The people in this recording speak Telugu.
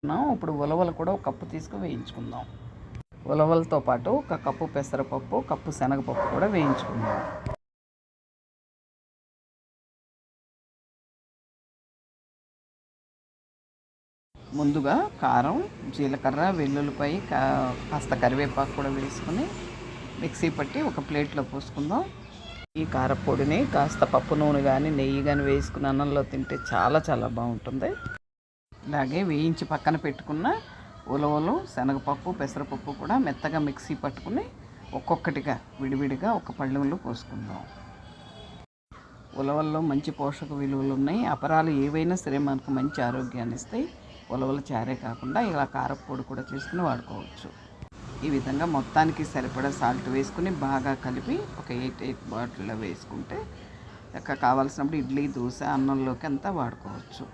ఇప్పుడు ఉలవలు కూడా ఒక కప్పు తీసుకుని వేయించుకుందాం. ఉలవలతో పాటు ఒక కప్పు పెసరపప్పు, కప్పు శనగపప్పు కూడా వేయించుకుందాం. ముందుగా కారం, జీలకర్ర, వెల్లుల్లిపాయ, కాస్త కరివేపాకు కూడా వేసుకుని మిక్సీ పట్టి ఒక ప్లేట్లో పోసుకుందాం. ఈ కారపొడిని కాస్త పప్పు నూనె కానీ నెయ్యి కానీ వేసుకుని అన్నంలో తింటే చాలా చాలా బాగుంటుంది. అలాగే వేయించి పక్కన పెట్టుకున్న ఉలవలు, శనగపప్పు, పెసరపప్పు కూడా మెత్తగా మిక్సీ పట్టుకుని ఒక్కొక్కటిగా విడివిడిగా ఒక పళ్ళెంలో పోసుకుందాం. ఉలవల్లో మంచి పోషక విలువలు ఉన్నాయి. అపరాలు ఏవైనా సరే మనకు మంచి ఆరోగ్యాన్ని ఇస్తాయి. ఉలవలు చారే కాకుండా ఇలా కారపొడి కూడా చేసుకుని వాడుకోవచ్చు. ఈ విధంగా మొత్తానికి సరిపడా సాల్ట్ వేసుకుని బాగా కలిపి ఒక 8 బాటిల్లో వేసుకుంటే కావాల్సినప్పుడు ఇడ్లీ, దోశ, అన్నంలోకి అంతా వాడుకోవచ్చు.